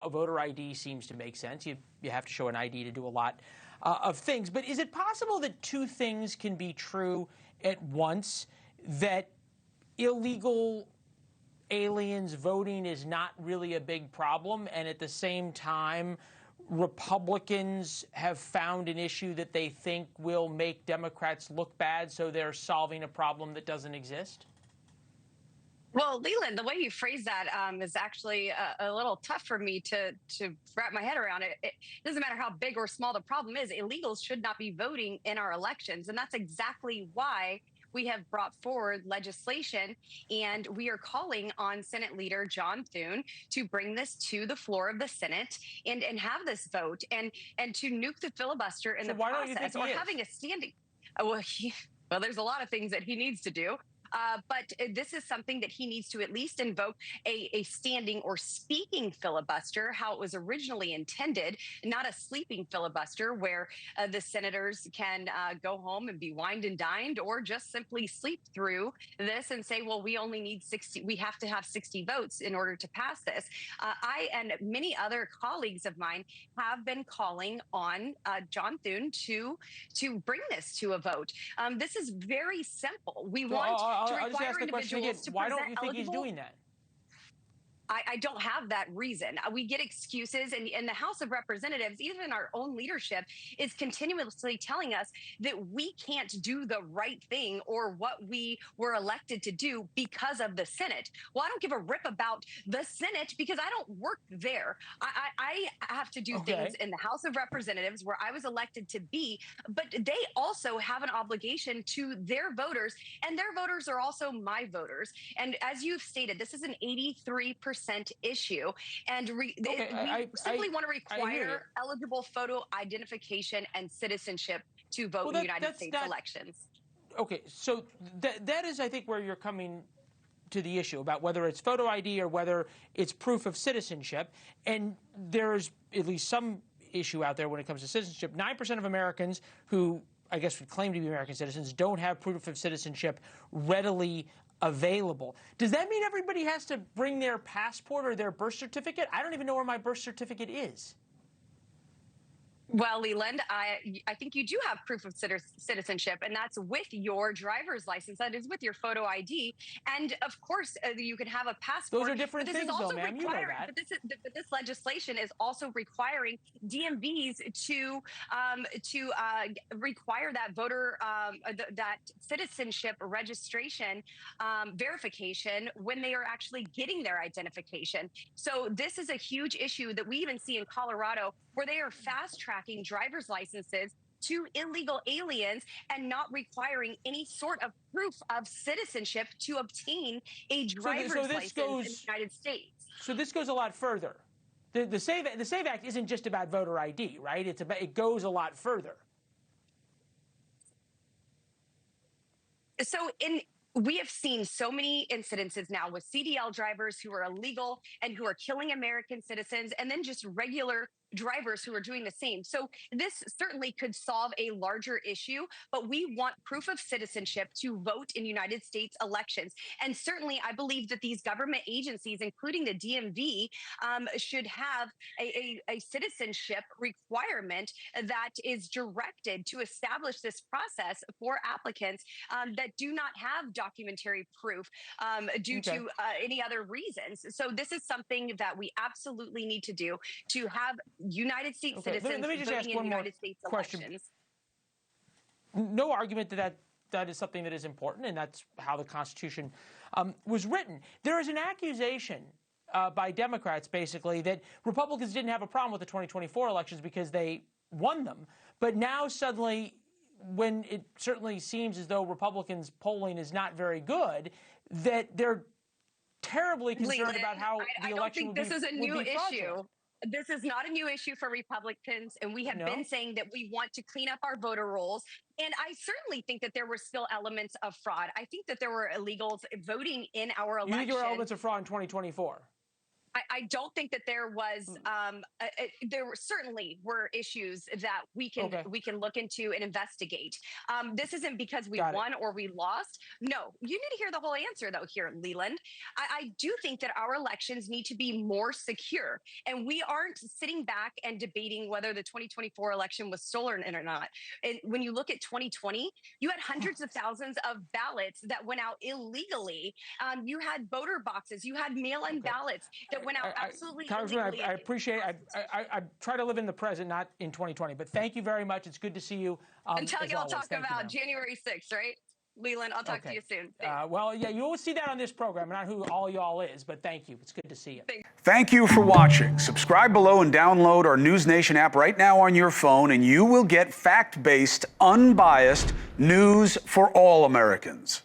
voter ID seems to make sense. You have to show an ID to do a lot of things. But is it possible that two things can be true at once, that illegal aliens voting is not really a big problem, and at the same time, Republicans have found an issue that they think will make Democrats look bad, so they're solving a problem that doesn't exist? Well, Leland, the way you phrase that is actually a little tough for me to wrap my head around it. It doesn't matter how big or small the problem is. Illegals should not be voting in our elections. And that's exactly why we have brought forward legislation, and we are calling on Senate Leader John Thune to bring this to the floor of the Senate and have this vote and to nuke the filibuster in the process, or having a standing. Well, there's a lot of things that he needs to do. But this is something that he needs to at least invoke a standing or speaking filibuster, how it was originally intended, not a sleeping filibuster where the senators can go home and be wined and dined, or just simply sleep through this and say, well, we only need 60. We have to have 60 votes in order to pass this. I and many other colleagues of mine have been calling on John Thune to bring this to a vote. This is very simple. We want to require individuals to present eligible. Why don't you think he's doing that? I don't have that reason. We get excuses, and the House of Representatives, even our own leadership, is continuously telling us that we can't do the right thing or what we were elected to do because of the Senate. Well, I don't give a rip about the Senate because I don't work there. I have to do things in the House of Representatives where I was elected to be, but they also have an obligation to their voters, and their voters are also my voters. And as you've stated, this is an 83% issue, and we simply want to require eligible photo identification and citizenship to vote in United States elections. Okay, so that is, I think, where you're coming to the issue about whether it's photo ID or whether it's proof of citizenship. And there's at least some issue out there when it comes to citizenship. 9% of Americans who, I guess, would claim to be American citizens don't have proof of citizenship readily available. Does that mean everybody has to bring their passport or their birth certificate? I don't even know where my birth certificate is. Well, Leland, I think you do have proof of citizenship, and that's with your driver's license. That is with your photo ID. And of course, you can have a passport. Those are different things, though, ma'am. You know that. But this legislation is also requiring DMVs to require that voter, that citizenship registration verification when they are actually getting their identification. So this is a huge issue that we even see in Colorado, where they are fast-tracking driver's licenses to illegal aliens and not requiring any sort of proof of citizenship to obtain a driver's license in the United States. So this goes a lot further. The SAVE Act isn't just about voter ID, right? It goes a lot further. So we have seen so many incidences now with CDL drivers who are illegal and who are killing American citizens, and then just regular drivers who are doing the same. So this certainly could solve a larger issue, but we want proof of citizenship to vote in United States elections. And certainly I believe that these government agencies, including the DMV, should have a citizenship requirement that is directed to establish this process for applicants that do not have documentary proof due to any other reasons. So this is something that we absolutely need to do to have United States citizens let me just voting ask one in more United States question. elections. No argument that is something that is important, and that's how the Constitution was written. There is an accusation by Democrats, basically, that Republicans didn't have a problem with the 2024 elections because they won them. But now suddenly, when it certainly seems as though Republicans' polling is not very good, that they're terribly concerned about how the election will be fraudulent. I don't think this is a new issue. This is not a new issue for Republicans, and we have been saying that we want to clean up our voter rolls. And I certainly think that there were still elements of fraud. I think that there were illegals voting in our election. You think there were elements of fraud in 2024? I don't think that there was. There certainly were issues that we can look into and investigate. This isn't because we won or we lost. No, you need to hear the whole answer though here, Leland. I do think that our elections need to be more secure, and we aren't sitting back and debating whether the 2024 election was stolen or not. And when you look at 2020, you had hundreds of thousands of ballots that went out illegally. You had voter boxes, you had mail-in ballots that went out absolutely illegally. I appreciate it. I try to live in the present, not in 2020. But thank you very much. It's good to see you. Until y'all talk about January 6th, right? Leland, I'll talk to you soon. Well, yeah, you always see that on this program, not who all y'all is, but thank you. It's good to see you. Thank you for watching. Subscribe below and download our NewsNation app right now on your phone, and you will get fact-based, unbiased news for all Americans.